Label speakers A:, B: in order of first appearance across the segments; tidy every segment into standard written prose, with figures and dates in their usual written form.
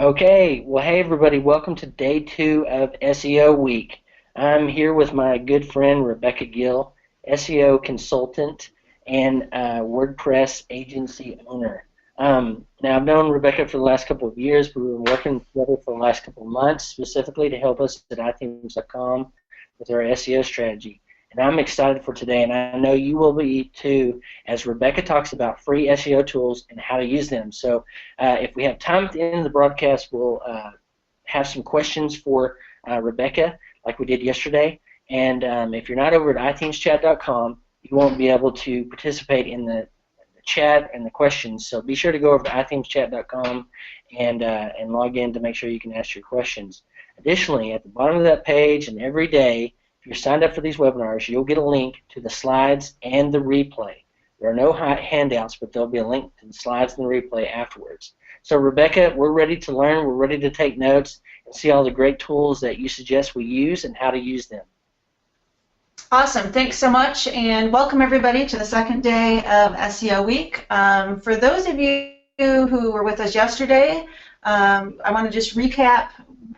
A: Okay, well, hey everybody, welcome to day 2 of SEO week. I'm here with my good friend Rebecca Gill, SEO consultant and WordPress agency owner. Now, I've known Rebecca for the last couple of years, but we've been working together for the last couple of months specifically to help us at iThemes.com with our SEO strategy. And I'm excited for today, and I know you will be too, as Rebecca talks about free SEO tools and how to use them. So if we have time at the end of the broadcast, we'll have some questions for Rebecca, like we did yesterday. And if you're not over at iThemeschat.com, you won't be able to participate in the chat and the questions. So be sure to go over to iThemeschat.com and log in to make sure you can ask your questions. Additionally, at the bottom of that page and every day, if you're signed up for these webinars, you'll get a link to the slides and the replay. There are no handouts, but there'll be a link to the slides and the replay afterwards. So Rebecca, we're ready to learn, we're ready to take notes and see all the great tools that you suggest we use and how to use them.
B: Awesome. Thanks so much, and welcome everybody to the second day of SEO Week. For those of you who were with us yesterday, I want to just recap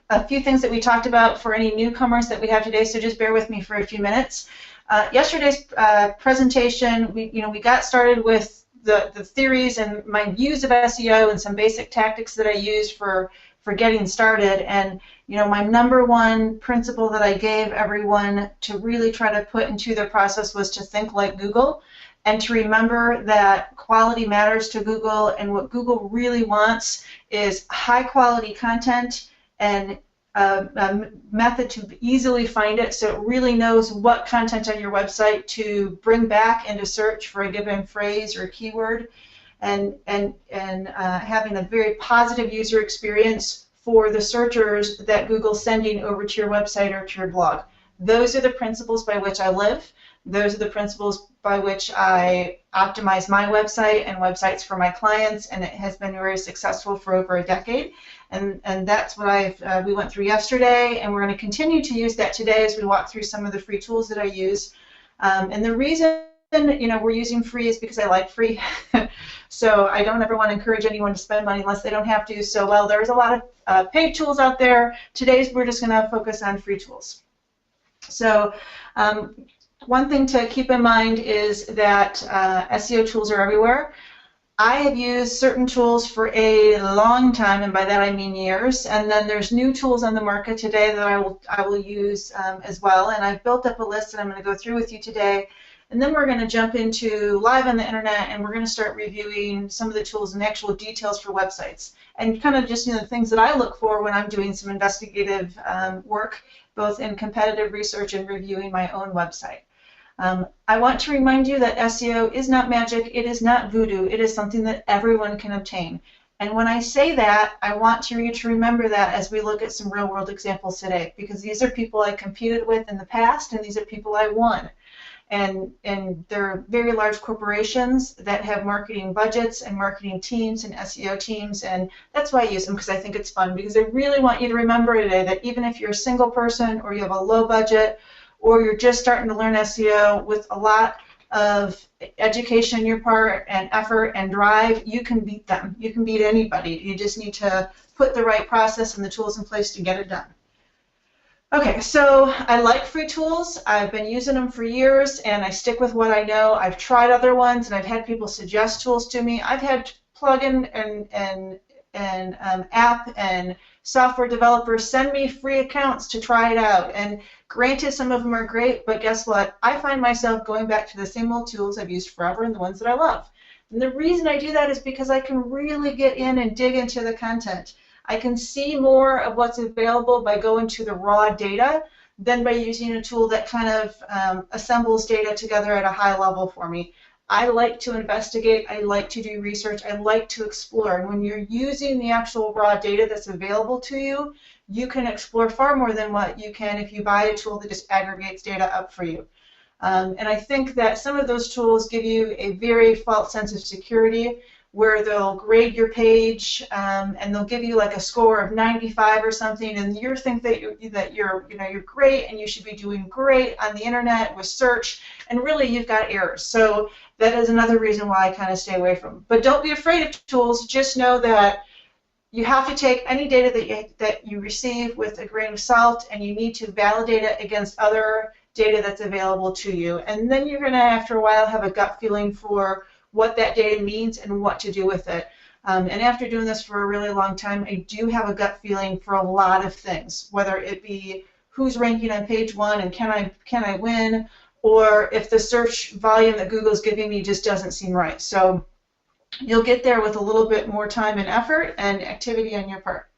B: a few things that we talked about for any newcomers that we have today, so just bear with me for a few minutes. Yesterday's presentation, we got started with the theories and my views of SEO and some basic tactics that I use for getting started. And my number one principle that I gave everyone to really try to put into their process was to think like Google and to remember that quality matters to Google, and what Google really wants is high quality content and a method to easily find it, so it really knows what content on your website to bring back into search for a given phrase or keyword, and having a very positive user experience for the searchers that Google's sending over to your website or to your blog. Those are the principles by which I live. Those are the principles by which I optimize my website and websites for my clients, and it has been very successful for over a decade. And that's what we went through yesterday, and we're going to continue to use that today as we walk through some of the free tools that I use. And the reason we're using free is because I like free. So I don't ever want to encourage anyone to spend money unless they don't have to. So while there's a lot of paid tools out there, today we're just going to focus on free tools. So one thing to keep in mind is that SEO tools are everywhere. I have used certain tools for a long time, and by that I mean years, and then there's new tools on the market today that I will use as well, and I've built up a list that I'm going to go through with you today, and then we're going to jump into live on the internet, and we're going to start reviewing some of the tools and the actual details for websites, and kind of just the things that I look for when I'm doing some investigative work, both in competitive research and reviewing my own website. I want to remind you that SEO is not magic, it is not voodoo, it is something that everyone can obtain. And when I say that, I want you to remember that as we look at some real world examples today, because these are people I competed with in the past, and these are people I won. And they're very large corporations that have marketing budgets and marketing teams and SEO teams, and that's why I use them, because I think it's fun, because I really want you to remember today that even if you're a single person or you have a low budget, or you're just starting to learn SEO with a lot of education on your part and effort and drive, you can beat them. You can beat anybody. You just need to put the right process and the tools in place to get it done. Okay, so I like free tools. I've been using them for years, and I stick with what I know. I've tried other ones, and I've had people suggest tools to me. I've had plugin and app and software developers send me free accounts to try it out. And granted, some of them are great, but guess what? I find myself going back to the same old tools I've used forever and the ones that I love. And the reason I do that is because I can really get in and dig into the content. I can see more of what's available by going to the raw data than by using a tool that kind of assembles data together at a high level for me. I like to investigate, I like to do research, I like to explore. And when you're using the actual raw data that's available to you, you can explore far more than what you can if you buy a tool that just aggregates data up for you. And I think that some of those tools give you a very false sense of security, where they'll grade your page and they'll give you like a score of 95 or something, and you think that you're great and you should be doing great on the internet with search, and really you've got errors. So that is another reason why I kind of stay away from them. But don't be afraid of tools. Just know that You have to take any data that you receive with a grain of salt, and you need to validate it against other data that's available to you. And then you're going to, after a while, have a gut feeling for what that data means and what to do with it. And after doing this for a really long time, I do have a gut feeling for a lot of things, whether it be who's ranking on page 1 and can I win, or if the search volume that Google's giving me just doesn't seem right. So you'll get there with a little bit more time and effort and activity on your part.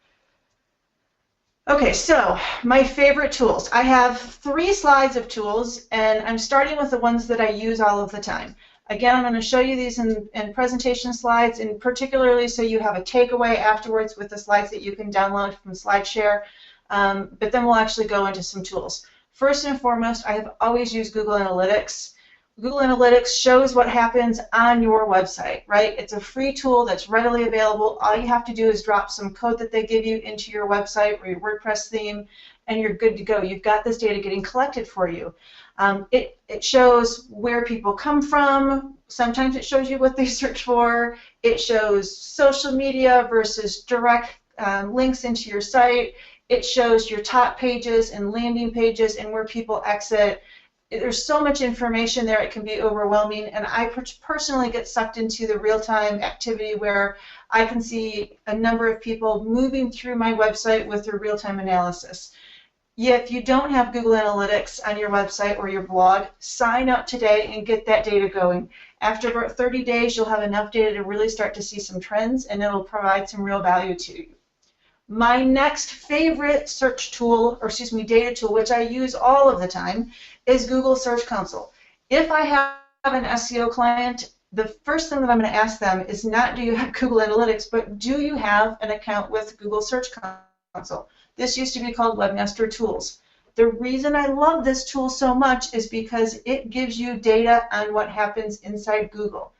B: Okay, so my favorite tools. I have 3 slides of tools, and I'm starting with the ones that I use all of the time. Again, I'm going to show you these in presentation slides, and particularly so you have a takeaway afterwards with the slides that you can download from SlideShare, but then we'll actually go into some tools. First and foremost, I have always used Google Analytics. Google Analytics shows what happens on your website, right? It's a free tool that's readily available. All you have to do is drop some code that they give you into your website or your WordPress theme, and you're good to go. You've got this data getting collected for you. It shows where people come from. Sometimes it shows you what they search for. It shows social media versus direct links into your site. It shows your top pages and landing pages and where people exit. There's so much information there, it can be overwhelming, and I personally get sucked into the real-time activity where I can see a number of people moving through my website with their real-time analysis. If you don't have Google Analytics on your website or your blog, sign up today and get that data going. After about 30 days, you'll have enough data to really start to see some trends, and it'll provide some real value to you. My next favorite search tool, or excuse me, data tool, which I use all of the time, is Google Search Console. If I have an SEO client, the first thing that I'm going to ask them is not do you have Google Analytics, but do you have an account with Google Search Console? This used to be called Webmaster Tools. The reason I love this tool so much is because it gives you data on what happens inside Google.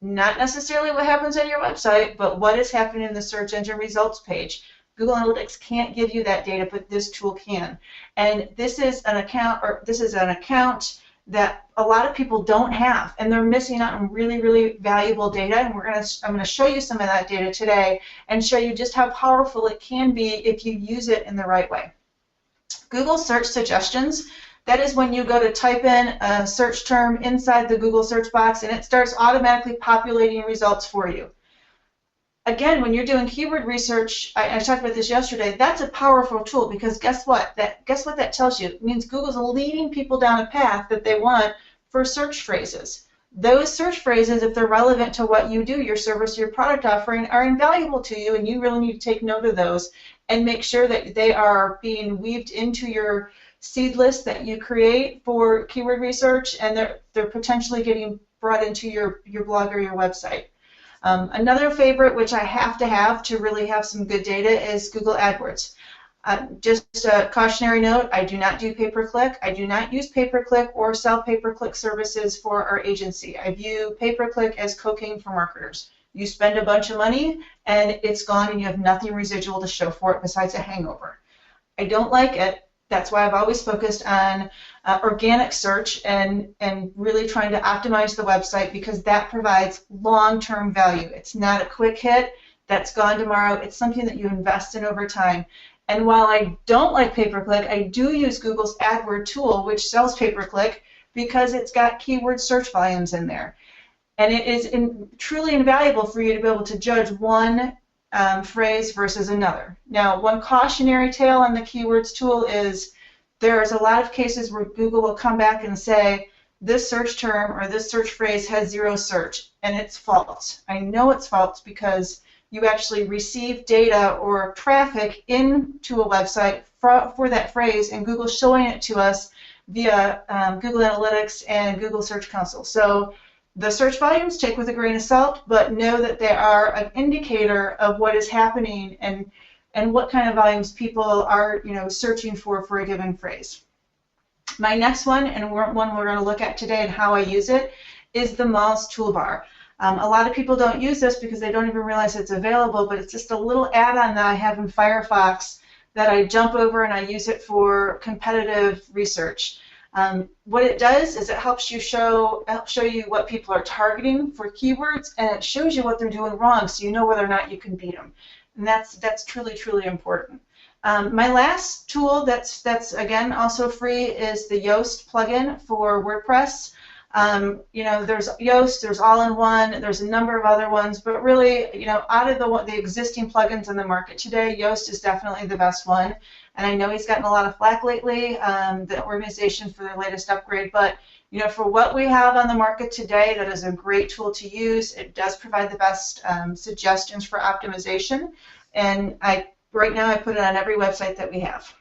B: Not necessarily what happens on your website, but what is happening in the search engine results page. Google Analytics can't give you that data, but this tool can. And this is an account that a lot of people don't have, and they're missing out on really, really valuable data. And I'm going to show you some of that data today and show you just how powerful it can be if you use it in the right way. Google Search Suggestions. That is when you go to type in a search term inside the Google search box, and it starts automatically populating results for you. Again, when you're doing keyword research, I talked about this yesterday, that's a powerful tool because guess what? Guess what that tells you? It means Google's leading people down a path that they want for search phrases. Those search phrases, if they're relevant to what you do, your service, your product offering, are invaluable to you, and you really need to take note of those and make sure that they are being weaved into your seed list that you create for keyword research, and they're potentially getting brought into your blog or your website. Another favorite, which I have to really have some good data, is Google AdWords. Just a cautionary note, I do not do pay-per-click. I do not use pay-per-click or sell pay-per-click services for our agency. I view pay-per-click as cocaine for marketers. You spend a bunch of money, and it's gone, and you have nothing residual to show for it besides a hangover. I don't like it. That's why I've always focused on organic search and really trying to optimize the website, because that provides long-term value. It's not a quick hit that's gone tomorrow. It's something that you invest in over time. And while I don't like pay-per-click, I do use Google's AdWord tool, which sells pay-per-click, because it's got keyword search volumes in there. And it is truly invaluable for you to be able to judge one phrase versus another. Now, one cautionary tale on the keywords tool is there's a lot of cases where Google will come back and say this search term or this search phrase has 0 search, and it's false. I know it's false because you actually receive data or traffic into a website for that phrase, and Google's showing it to us via Google Analytics and Google Search Console. So the search volumes, take with a grain of salt, but know that they are an indicator of what is happening and what kind of volumes people are searching for a given phrase. My next one, and one we're going to look at today and how I use it, is the Moz toolbar. A lot of people don't use this because they don't even realize it's available, but it's just a little add-on that I have in Firefox that I jump over, and I use it for competitive research. What it does is it helps you show you what people are targeting for keywords, and it shows you what they're doing wrong, so you know whether or not you can beat them. and that's truly important. My last tool that's again also free is the Yoast plugin for WordPress. There's Yoast, there's All-in-One, there's a number of other ones, but really, out of the existing plugins in the market today, Yoast is definitely the best one. And I know he's gotten a lot of flack lately, the organization, for their latest upgrade, but for what we have on the market today, that is a great tool to use. It does provide the best suggestions for optimization, and right now I put it on every website that we have.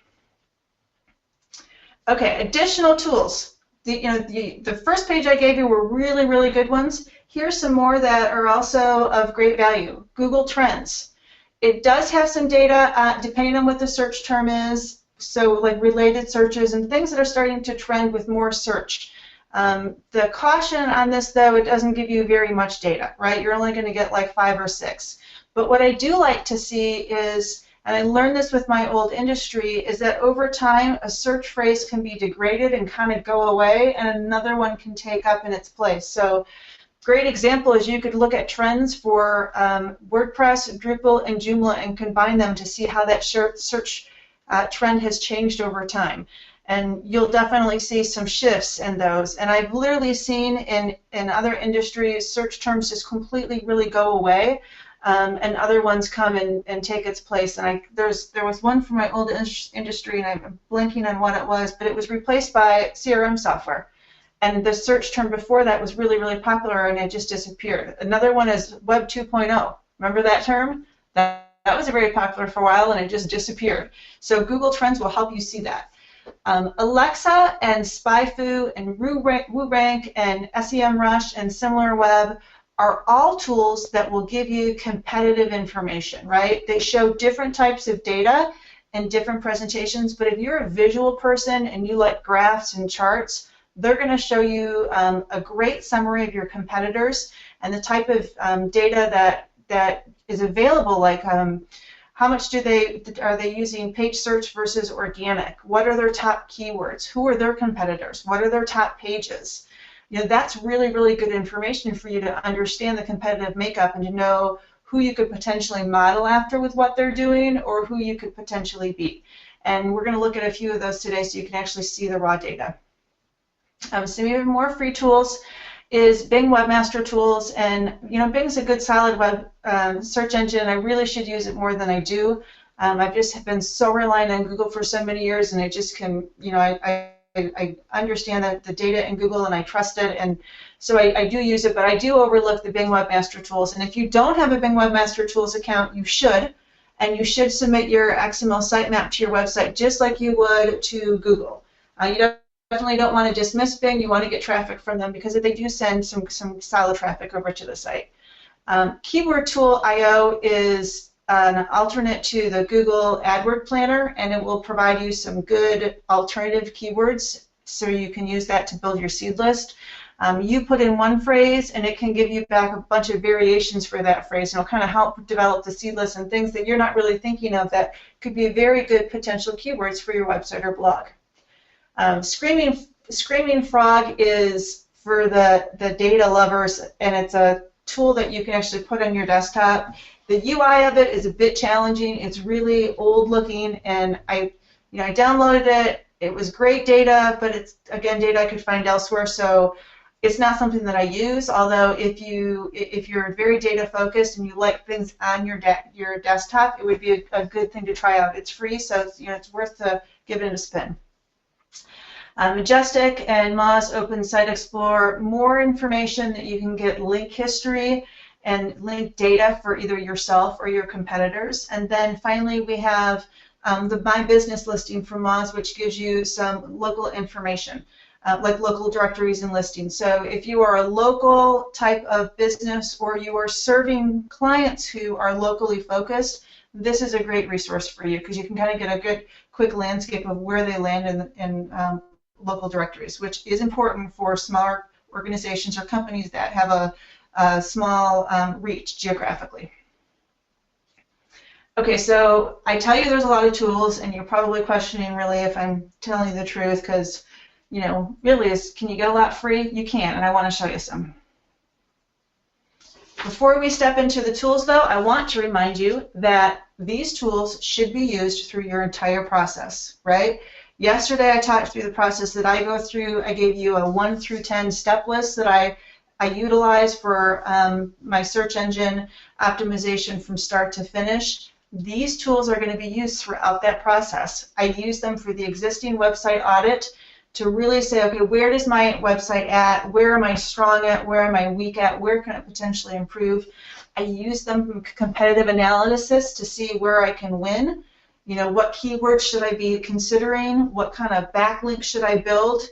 B: Okay, additional tools. The first page I gave you were really good ones. Here's some more that are also of great value. Google Trends. It does have some data depending on what the search term is, so like related searches and things that are starting to trend with more search. The caution on this, though, it doesn't give you very much data, right? You're only going to get like 5 or 6. But what I do like to see is, and I learned this with my old industry, is that over time a search phrase can be degraded and kind of go away, and another one can take up in its place. So great example is you could look at trends for WordPress, Drupal, and Joomla and combine them to see how that search trend has changed over time. And you'll definitely see some shifts in those. And I've literally seen in other industries search terms just completely really go away, and other ones come and take its place. And there was one from my old industry, and I'm blanking on what it was, but it was replaced by CRM software. And the search term before that was really popular, and it just disappeared. Another one is Web 2.0. Remember that term? That was very popular for a while, and it just disappeared. So Google Trends will help you see that. Alexa and SpyFu and WooRank and SEMrush and SimilarWeb are all tools that will give you competitive information, right? They show different types of data and different presentations, but if you're a visual person and you like graphs and charts, they're going to show you a great summary of your competitors and the type of data that is available, like how much are they using paid search versus organic? What are their top keywords? Who are their competitors? What are their top pages? That's really good information for you to understand the competitive makeup and to know who you could potentially model after with what they're doing or who you could potentially beat. And we're going to look at a few of those today so you can actually see the raw data. Some even more free tools is Bing Webmaster Tools, and Bing's a good solid web search engine. I really should use it more than I do. I've just been so reliant on Google for so many years, and I just can, I understand the data in Google and I trust it, and so I do use it, but I do overlook the Bing Webmaster Tools. And if you don't have a Bing Webmaster Tools account, you should, and you should submit your XML sitemap to your website just like you would to Google. You definitely don't want to dismiss Bing. You want to get traffic from them because they do send some solid traffic over to the site. Keyword Tool IO is an alternate to the Google AdWord Planner, and it will provide you some good alternative keywords so you can use that to build your seed list. You put in one phrase and it can give you back a bunch of variations for that phrase, and it'll kind of help develop the seed list and things that you're not really thinking of that could be very good potential keywords for your website or blog. Screaming Frog is for the data lovers, and it's a tool that you can actually put on your desktop. The UI of it is a bit challenging. It's really old looking, and I downloaded it. It was great data, but it's again data I could find elsewhere, so it's not something that I use. Although if you're very data focused and you like things on your desktop, it would be a good thing to try out. It's free, so it's worth to give it a spin. Majestic and Moz Open Site Explorer, more information that you can get link history and link data for either yourself or your competitors. And then finally we have the My Business listing from Moz, which gives you some local information, like local directories and listings. So if you are a local type of business or you are serving clients who are locally focused, this is a great resource for you because you can kind of get a good quick landscape of where they land in local directories, which is important for smaller organizations or companies that have a small reach geographically. Okay, so I tell you there's a lot of tools, and you're probably questioning really if I'm telling you the truth because, really, can you get a lot free? You can, and I want to show you some. Before we step into the tools, though, I want to remind you that these tools should be used through your entire process, right? Yesterday, I talked through the process that I go through. I gave you a 1 through 10 step list that I utilize for my search engine optimization from start to finish. These tools are going to be used throughout that process. I use them for the existing website audit to really say, okay, where does my website at? Where am I strong at? Where am I weak at? Where can it potentially improve? I use them from competitive analysis to see where I can win. You know, what keywords should I be considering? What kind of backlink should I build?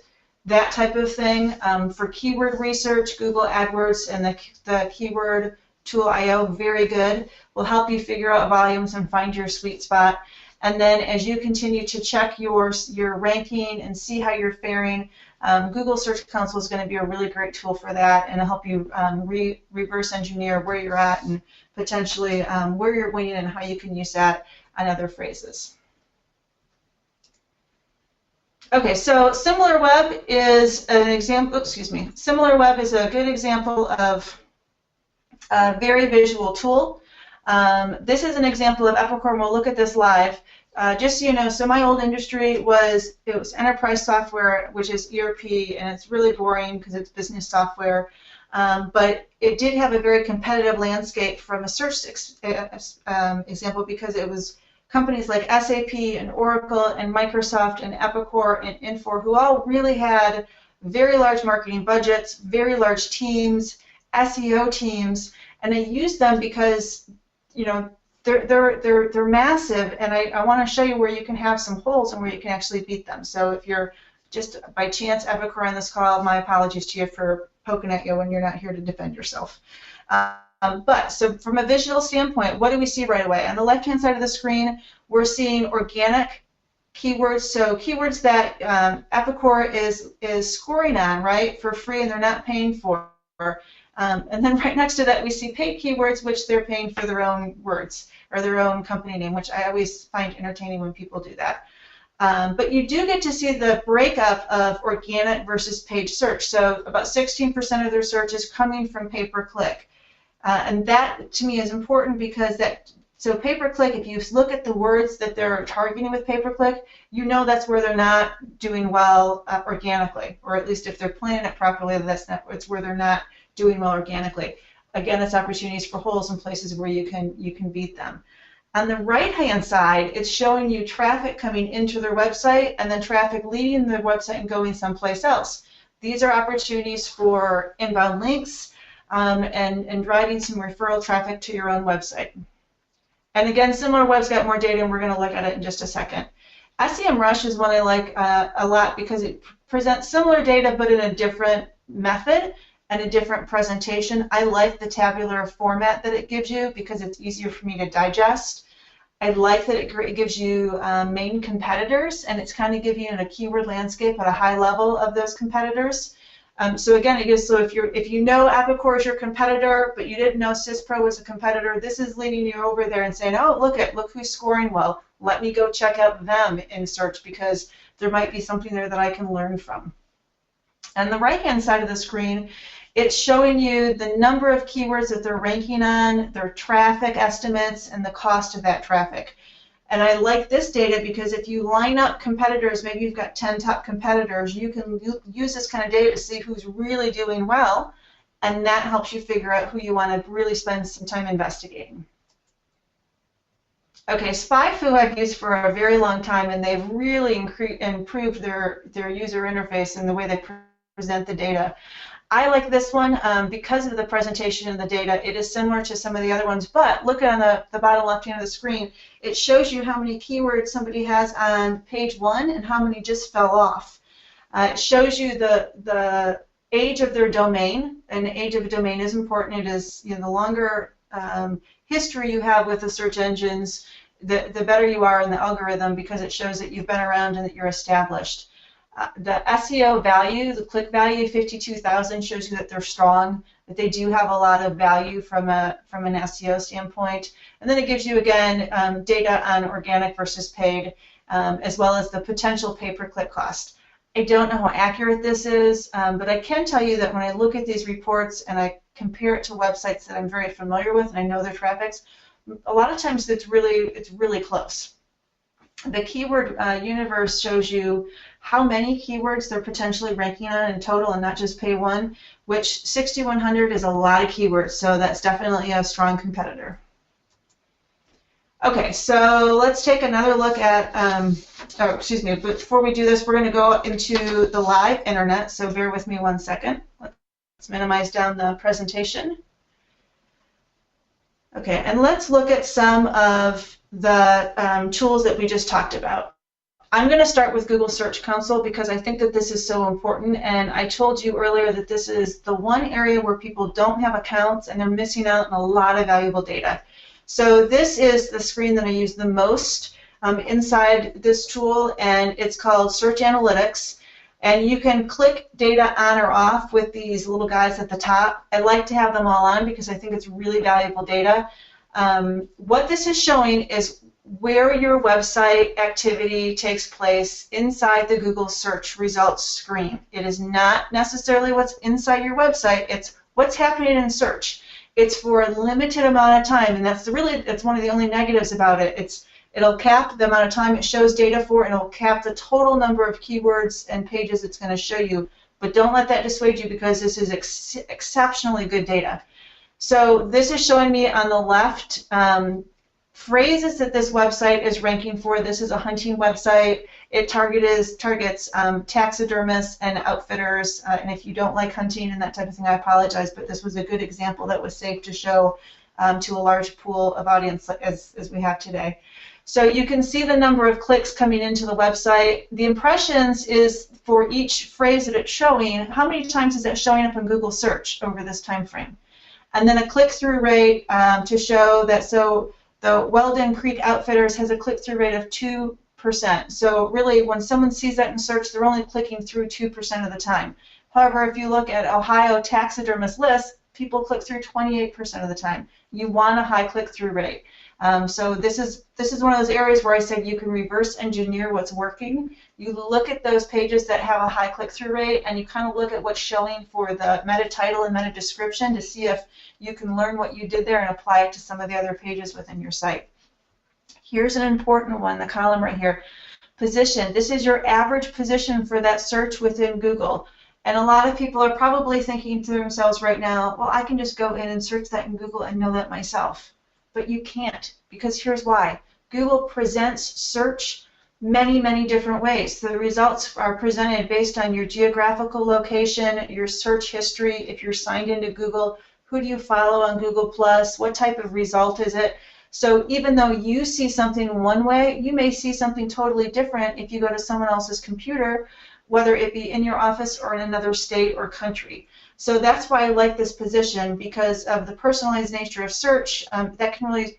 B: That type of thing. For keyword research, Google AdWords and the keyword tool IO, very good. Will help you figure out volumes and find your sweet spot. And then as you continue to check your ranking and see how you're faring, Google Search Console is going to be a really great tool for that, and it'll help you reverse engineer where you're at and potentially where you're winning and how you can use that on other phrases. Okay, so SimilarWeb is an example. Excuse me. SimilarWeb is a good example of a very visual tool. This is an example of Epicor, and we'll look at this live. Just so you know, so my old industry was enterprise software, which is ERP, and it's really boring because it's business software. But it did have a very competitive landscape from a search example, because it was companies like SAP and Oracle and Microsoft and Epicor and Infor, who all really had very large marketing budgets, very large teams, SEO teams, and they used them because, you know, they're massive, and I want to show you where you can have some holes and where you can actually beat them. So if you're just by chance Epicor on this call, my apologies to you for poking at you when you're not here to defend yourself. But so from a visual standpoint, what do we see right away? On the left-hand side of the screen, we're seeing organic keywords, so keywords that Epicor is scoring on, right, for free, and they're not paying for. And then right next to that, we see paid keywords, which they're paying for their own words or their own company name, which I always find entertaining when people do that. But you do get to see the breakup of organic versus paid search. So about 16% of their search is coming from pay-per-click. And that, to me, is important because so pay-per-click, if you look at the words that they're targeting with pay-per-click, you know that's where they're not doing well organically, or at least if they're planning it properly, it's where they're not doing well organically. Again, it's opportunities for holes in places where you can beat them. On the right-hand side, it's showing you traffic coming into their website and then traffic leaving their website and going someplace else. These are opportunities for inbound links and driving some referral traffic to your own website. And again, SimilarWeb's got more data, and we're going to look at it in just a second. SEMrush is one I like a lot because it presents similar data but in a different method and a different presentation. I like the tabular format that it gives you because it's easier for me to digest. I like that it gives you main competitors, and it's kind of giving you a keyword landscape at a high level of those competitors. So again, it gives, so if you know Epicor is your competitor, but you didn't know SysPro was a competitor, this is leading you over there and saying, oh, look who's scoring well. Let me go check out them in search because there might be something there that I can learn from. On the right-hand side of the screen, it's showing you the number of keywords that they're ranking on, their traffic estimates, and the cost of that traffic. And I like this data because if you line up competitors, maybe you've got 10 top competitors, you can use this kind of data to see who's really doing well, and that helps you figure out who you want to really spend some time investigating. Okay, SpyFu I've used for a very long time, and they've really improved their user interface and the way they present the data. I like this one because of the presentation and the data. It is similar to some of the other ones, but look on the bottom left hand of the screen. It shows you how many keywords somebody has on page 1 and how many just fell off. It shows you the age of their domain, and the age of a domain is important. It is, you know, the longer history you have with the search engines, the better you are in the algorithm because it shows that you've been around and that you're established. The SEO value, the click value, 52,000, shows you that they're strong, that they do have a lot of value from an SEO standpoint. And then it gives you, again, data on organic versus paid, as well as the potential pay-per-click cost. I don't know how accurate this is, but I can tell you that when I look at these reports and I compare it to websites that I'm very familiar with and I know their traffics, a lot of times it's really close. The keyword universe shows you how many keywords they're potentially ranking on in total and not just pay one, which 6,100 is a lot of keywords, so that's definitely a strong competitor. Okay, so let's take another look at, oh, excuse me, but before we do this, we're going to go into the live internet, so bear with me 1 second. Let's minimize down the presentation. Okay, and let's look at some of the tools that we just talked about. I'm going to start with Google Search Console because I think that this is so important, and I told you earlier that this is the one area where people don't have accounts and they're missing out on a lot of valuable data. So this is the screen that I use the most inside this tool, and it's called Search Analytics. And you can click data on or off with these little guys at the top. I like to have them all on because I think it's really valuable data. What this is showing is where your website activity takes place inside the Google search results screen. It is not necessarily what's inside your website, it's what's happening in search. It's for a limited amount of time, and that's one of the only negatives about it. It'll cap the amount of time it shows data for, and it'll cap the total number of keywords and pages it's going to show you. But don't let that dissuade you because this is exceptionally good data. So this is showing me on the left phrases that this website is ranking for. This is a hunting website. It targets taxidermists and outfitters, and if you don't like hunting and that type of thing, I apologize, but this was a good example that was safe to show to a large pool of audience as we have today. So you can see the number of clicks coming into the website. The impressions is for each phrase that it's showing, how many times is it showing up in Google search over this time frame? And then a click-through rate to show that, so the Weldon Creek Outfitters has a click-through rate of 2%. So really, when someone sees that in search, they're only clicking through 2% of the time. However, if you look at Ohio taxidermist lists, people click through 28% of the time. You want a high click-through rate. So this is one of those areas where I said you can reverse engineer what's working. You look at those pages that have a high click-through rate, and you kind of look at what's showing for the meta title and meta description to see if you can learn what you did there and apply it to some of the other pages within your site. Here's an important one, the column right here. Position. This is your average position for that search within Google. And a lot of people are probably thinking to themselves right now, well, I can just go in and search that in Google and know that myself. But you can't, because here's why. Google presents search many different ways. So the results are presented based on your geographical location, your search history, if you're signed into Google, who do you follow on Google+, what type of result is it. So even though you see something one way, you may see something totally different if you go to someone else's computer, whether it be in your office or in another state or country. So that's why I like this position, because of the personalized nature of search. That can really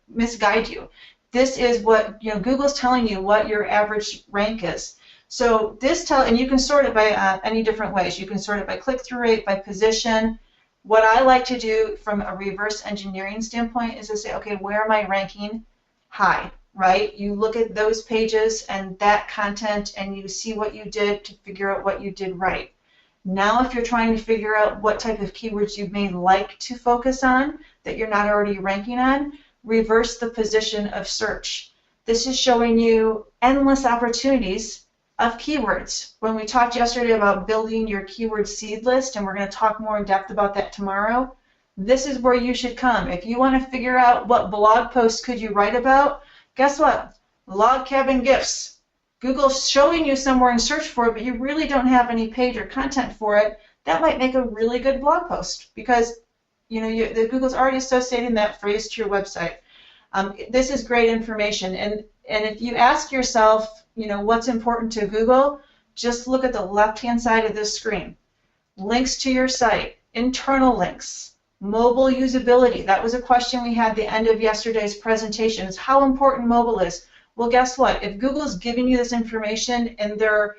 B: misguide you. This is what Google's telling you what your average rank is. So and you can sort it by any different ways. You can sort it by click-through rate, by position. What I like to do from a reverse engineering standpoint is to say, okay, where am I ranking high? Right? You look at those pages and that content, and you see what you did to figure out what you did right. Now, if you're trying to figure out what type of keywords you may like to focus on that you're not already ranking on, reverse the position of search. This is showing you endless opportunities of keywords. When we talked yesterday about building your keyword seed list, and we're going to talk more in depth about that tomorrow, this is where you should come. If you want to figure out what blog posts could you write about, guess what? Log cabin gifts. Google's showing you somewhere in search for it, but you really don't have any page or content for it. That might make a really good blog post because Google's already associating that phrase to your website. This is great information, and if you ask yourself, what's important to Google, just look at the left-hand side of this screen. Links to your site, internal links, mobile usability. That was a question we had at the end of yesterday's presentation, is how important mobile is. Well, guess what? If Google's giving you this information in their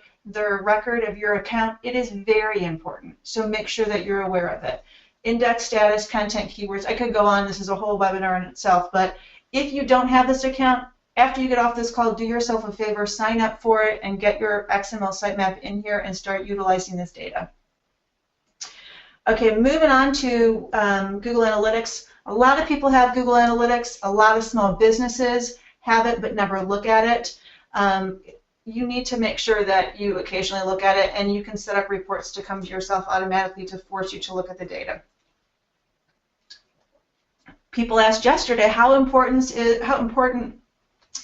B: record of your account, it is very important. So make sure that you're aware of it. Index status, content keywords. I could go on. This is a whole webinar in itself. But if you don't have this account, After you get off this call, do yourself a favor, sign up for it, and get your XML sitemap in here and start utilizing this data. Okay, moving on to Google Analytics. A lot of people have Google Analytics. A lot of small businesses have it but never look at it. You need to make sure that you occasionally look at it, and you can set up reports to come to yourself automatically to force you to look at the data. People asked yesterday, how important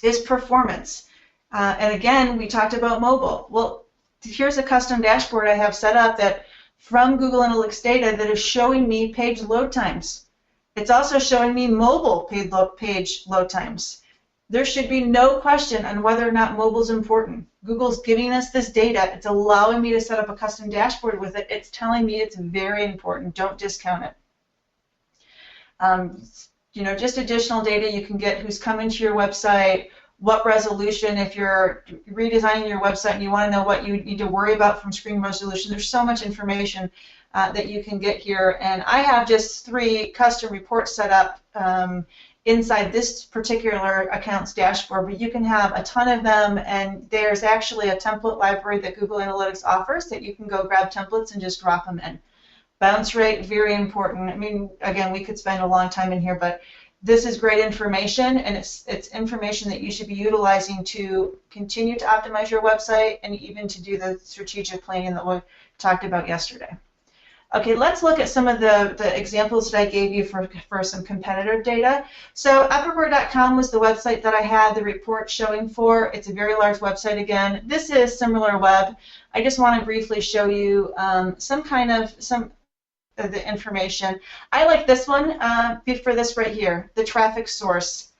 B: is performance? And again, we talked about mobile. Well, here's a custom dashboard I have set up that from Google Analytics data that is showing me page load times. It's also showing me mobile page load times. There should be no question on whether or not mobile is important. Google's giving us this data. It's allowing me to set up a custom dashboard with it. It's telling me it's very important. Don't discount it. You know, just additional data you can get, who's coming to your website, what resolution, if you're redesigning your website and you want to know what you need to worry about from screen resolution. There's so much information that you can get here. And I have just 3 custom reports set up inside this particular account's dashboard, but you can have a ton of them, and there's actually a template library that Google Analytics offers that you can go grab templates and just drop them in. Bounce rate, very important. I mean, again, we could spend a long time in here, but this is great information, and it's information that you should be utilizing to continue to optimize your website and even to do the strategic planning that we talked about yesterday. Okay, let's look at some of the examples that I gave you for some competitive data. So Epicor.com was the website that I had the report showing for. It's a very large website again. This is SimilarWeb. I just want to briefly show you some of the information. I like this one for this right here, the traffic source.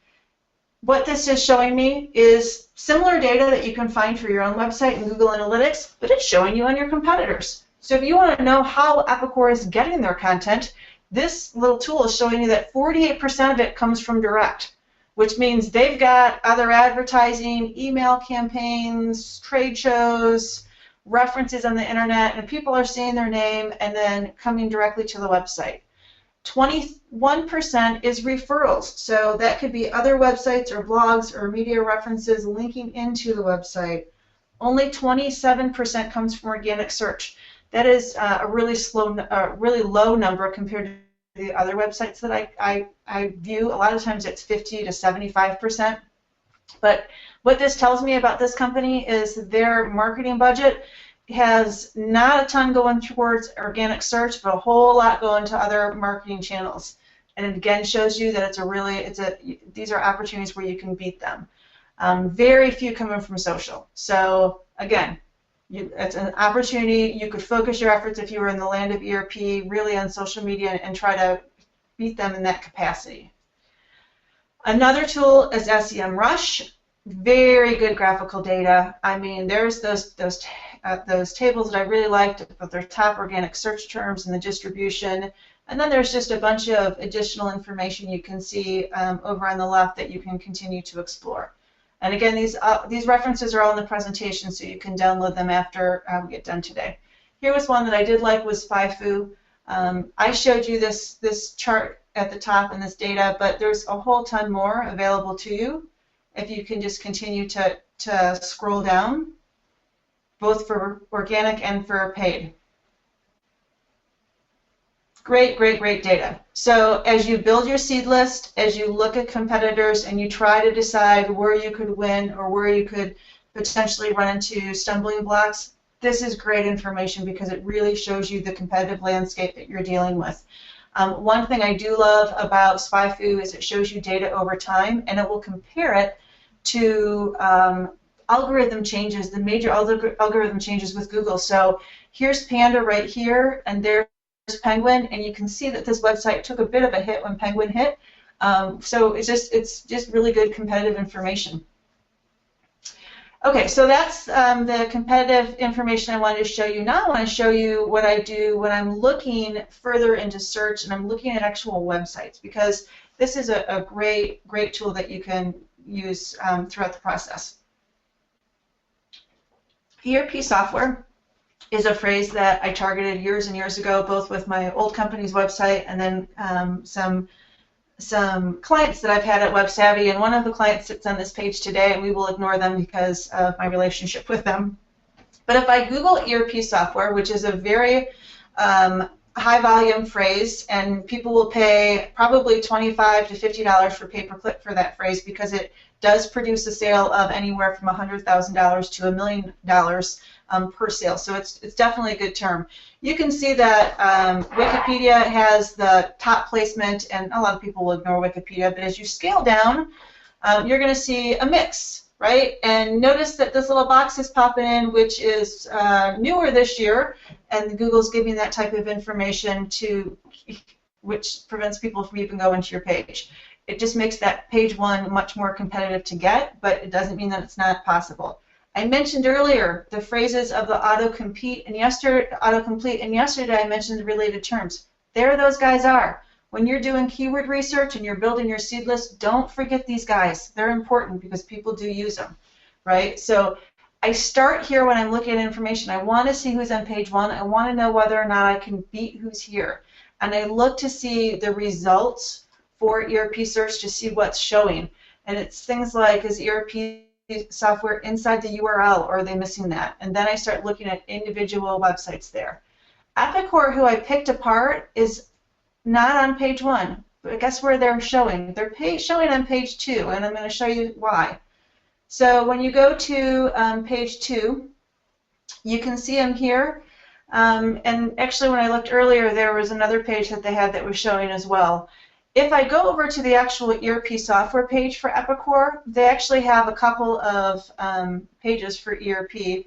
B: What this is showing me is similar data that you can find for your own website in Google Analytics, but it's showing you on your competitors. So if you want to know how Epicor is getting their content, this little tool is showing you that 48% of it comes from direct, which means they've got other advertising, email campaigns, trade shows, references on the internet, and people are seeing their name and then coming directly to the website. 21% is referrals, so that could be other websites or blogs or media references linking into the website. Only 27% comes from organic search. That is a really low number compared to the other websites that I view. A lot of times it's 50 to 75%. But what this tells me about this company is their marketing budget has not a ton going towards organic search, but a whole lot going to other marketing channels. And it again shows you that these are opportunities where you can beat them. Very few coming from social. So again, it's an opportunity. You could focus your efforts if you were in the land of ERP really on social media and try to beat them in that capacity. Another tool is SEMrush. Very good graphical data. I mean, there's those tables that I really liked with their top organic search terms and the distribution. And then there's just a bunch of additional information you can see over on the left that you can continue to explore. And again, these references are all in the presentation, so you can download them after we get done today. Here was one that I did like was FIFO. I showed you this chart at the top and this data, but there's a whole ton more available to you if you can just continue to scroll down, both for organic and for paid. Great, great, great data. So as you build your seed list, as you look at competitors and you try to decide where you could win or where you could potentially run into stumbling blocks, this is great information because it really shows you the competitive landscape that you're dealing with. One thing I do love about SpyFu is it shows you data over time, and it will compare it to algorithm changes, the major algorithm changes with Google. So here's Panda right here, and there's Penguin, and you can see that this website took a bit of a hit when Penguin hit. So it's just really good competitive information. Okay, so that's the competitive information I wanted to show you. Now I want to show you what I do when I'm looking further into search and I'm looking at actual websites, because this is a great tool that you can use throughout the process. ERP software is a phrase that I targeted years and years ago, both with my old company's website and then some some clients that I've had at WebSavvy, and one of the clients sits on this page today, and we will ignore them because of my relationship with them. But if I Google ERP software, which is a very high volume phrase, and people will pay probably $25 to $50 for pay-per-click for that phrase because it does produce a sale of anywhere from $100,000 to $1 million per sale. So it's definitely a good term. You can see that Wikipedia has the top placement, and a lot of people will ignore Wikipedia, but as you scale down, you're going to see a mix, right? And notice that this little box is popping in, which is newer this year, and Google's giving that type of information which prevents people from even going to your page. It just makes that page one much more competitive to get, but it doesn't mean that it's not possible. I mentioned earlier the phrases of the autocomplete, and yesterday I mentioned the related terms. There those guys are. When you're doing keyword research and you're building your seed list, don't forget these guys. They're important because people do use them, right? So I start here when I'm looking at information. I want to see who's on page one. I want to know whether or not I can beat who's here. And I look to see the results for ERP search to see what's showing. And it's things like, is ERP software inside the URL, or are they missing that? And then I start looking at individual websites there. Epicor, who I picked apart, is not on page one, but guess where they're showing? They're showing on page two, and I'm going to show you why. So when you go to page two, you can see them here. And actually, when I looked earlier, there was another page that they had that was showing as well. If I go over to the actual ERP software page for Epicor, they actually have a couple of pages for ERP.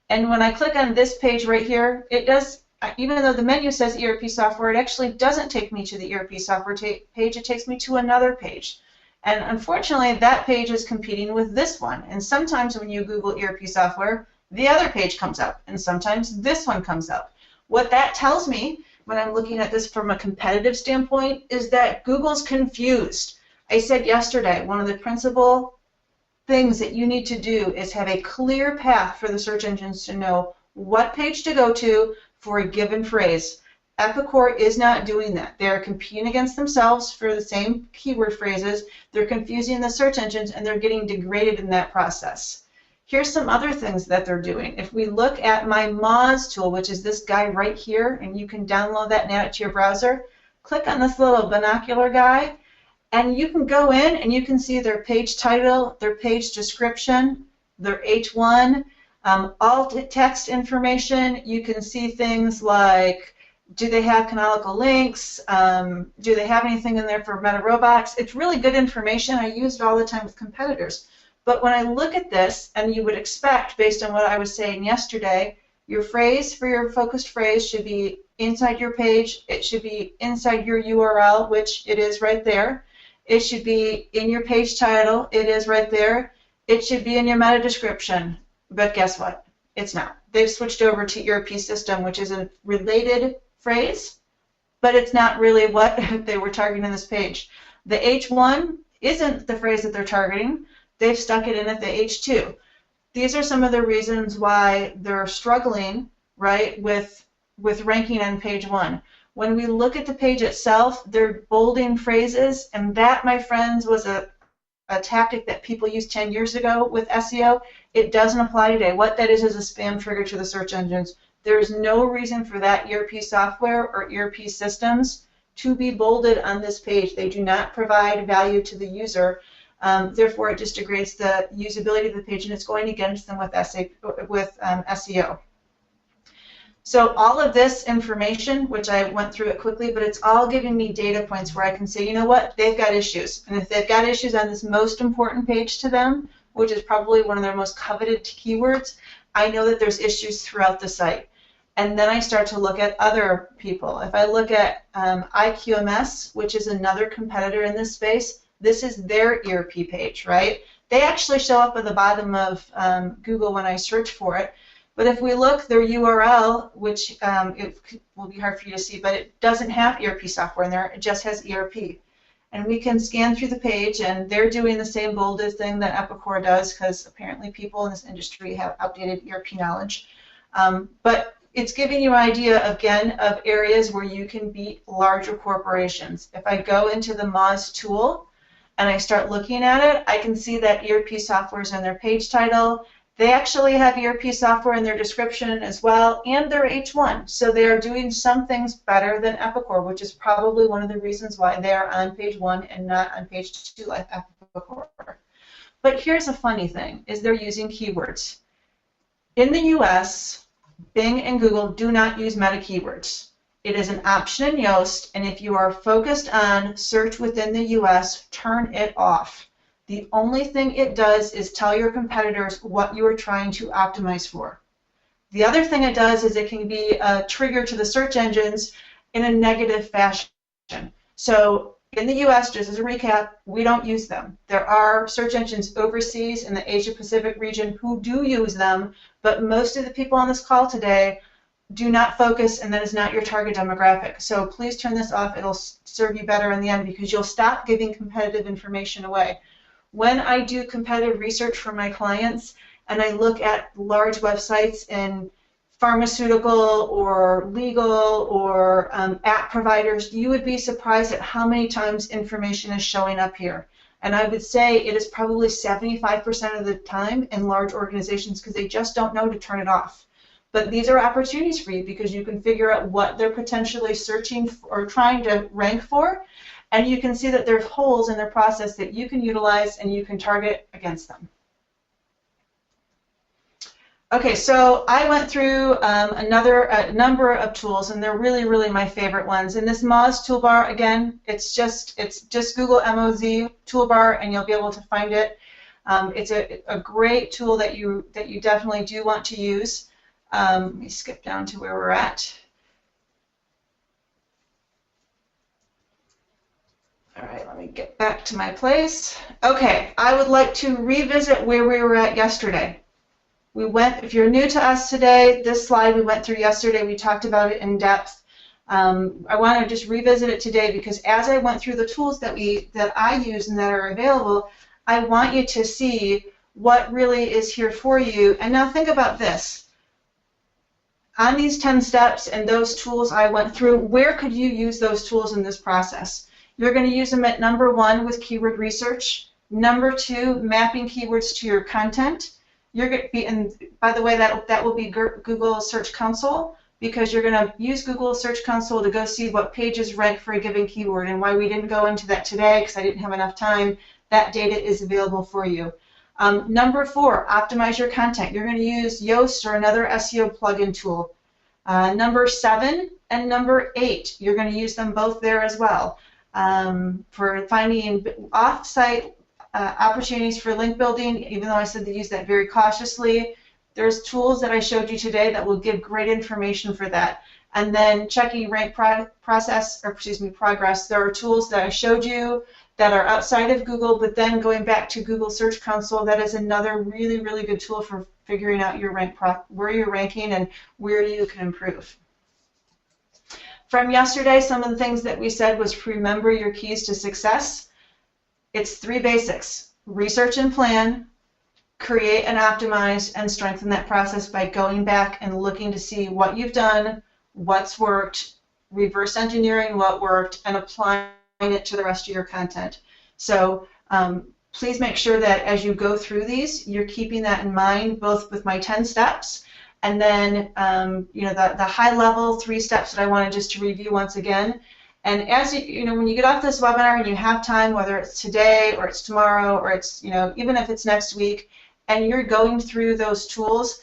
B: And when I click on this page right here, it does, even though the menu says ERP software, it actually doesn't take me to the ERP software page. It takes me to another page. And unfortunately, that page is competing with this one. And sometimes when you Google ERP software, the other page comes up, and sometimes this one comes up. What that tells me when I'm looking at this from a competitive standpoint is that Google's confused. I said yesterday, one of the principal things that you need to do is have a clear path for the search engines to know what page to go to for a given phrase. Epicor is not doing that. They're competing against themselves for the same keyword phrases. They're confusing the search engines, and they're getting degraded in that process. Here's some other things that they're doing. If we look at my Moz tool, which is this guy right here, and you can download that and add it to your browser, click on this little binocular guy, and you can go in and you can see their page title, their page description, their H1, alt text information. You can see things like, do they have canonical links? Do they have anything in there for meta robots? It's really good information. I use it all the time with competitors. But when I look at this, and you would expect, based on what I was saying yesterday, your phrase for your focused phrase should be inside your page. It should be inside your URL, which it is right there. It should be in your page title. It is right there. It should be in your meta description. But guess what? It's not. They've switched over to ERP system, which is a related phrase, but it's not really what they were targeting in this page. The H1 isn't the phrase that they're targeting. They've stuck it in at the H2. These are some of the reasons why they're struggling, right, with ranking on page one. When we look at the page itself, they're bolding phrases, and that, my friends, was a tactic that people used 10 years ago with SEO. It doesn't apply today. What that is a spam trigger to the search engines. There's no reason for that ERP software or ERP systems to be bolded on this page. They do not provide value to the user. Therefore, it just degrades the usability of the page, and it's going against them with SEO. So all of this information, which I went through it quickly, but it's all giving me data points where I can say, you know what, they've got issues. And if they've got issues on this most important page to them, which is probably one of their most coveted keywords, I know that there's issues throughout the site. And then I start to look at other people. If I look at IQMS, which is another competitor in this space, this is their ERP page, right? They actually show up at the bottom of Google when I search for it. But if we look, their URL, which it will be hard for you to see, but it doesn't have ERP software in there. It just has ERP. And we can scan through the page, and they're doing the same bolded thing that Epicor does, because apparently people in this industry have outdated ERP knowledge. But it's giving you an idea, again, of areas where you can beat larger corporations. If I go into the Moz tool and I start looking at it, I can see that ERP software is in their page title. They actually have ERP software in their description as well, and their H1. So they are doing some things better than Epicor, which is probably one of the reasons why they are on page 1 and not on page 2 like Epicor. But here's a funny thing, is they're using keywords. In the US, Bing and Google do not use meta keywords. It is an option in Yoast, and if you are focused on search within the US, turn it off. The only thing it does is tell your competitors what you are trying to optimize for. The other thing it does is it can be a trigger to the search engines in a negative fashion. So in the US, just as a recap, we don't use them. There are search engines overseas in the Asia Pacific region who do use them, but most of the people on this call today do not focus, and that is not your target demographic. So please turn this off. It'll serve you better in the end because you'll stop giving competitive information away. When I do competitive research for my clients and I look at large websites in pharmaceutical or legal or app providers, you would be surprised at how many times information is showing up here. And I would say it is probably 75% of the time in large organizations because they just don't know to turn it off. But these are opportunities for you because you can figure out what they're potentially searching for or trying to rank for, and you can see that there's holes in their process that you can utilize and you can target against them. Okay, so I went through a number of tools, and they're really, really my favorite ones. In this Moz toolbar, again, it's just Google Moz toolbar, and you'll be able to find it. It's a great tool that you definitely do want to use. Let me skip down to where we're at. All right, let me get back to my place. Okay, I would like to revisit where we were at yesterday. We went, if you're new to us today, this slide we went through yesterday, we talked about it in depth. I want to just revisit it today because as I went through the tools that I use and that are available, I want you to see what really is here for you. And now think about this. On these 10 steps and those tools I went through, where could you use those tools in this process? You're going to use them at number 1 with keyword research, number 2, mapping keywords to your content. You're going to be, and by the way, that will be Google Search Console, because you're going to use Google Search Console to go see what pages rank for a given keyword. And why we didn't go into that today because I didn't have enough time, that data is available for you. Number 4, optimize your content. You're going to use Yoast or another SEO plugin tool. Number 7 and number 8, you're going to use them both there as well. For finding off-site opportunities for link building, even though I said to use that very cautiously, there's tools that I showed you today that will give great information for that. And then checking rank progress. There are tools that I showed you that are outside of Google, but then going back to Google Search Console, that is another really, really good tool for figuring out your where you're ranking and where you can improve. From yesterday, some of the things that we said was remember your keys to success. It's 3 basics: research and plan, create and optimize, and strengthen that process by going back and looking to see what you've done, what's worked, reverse engineering what worked, and applying it to the rest of your content. So please make sure that as you go through these, you're keeping that in mind, both with my 10 steps and then the high-level 3 steps that I wanted just to review once again. And as when you get off this webinar and you have time, whether it's today or it's tomorrow or it's even if it's next week, and you're going through those tools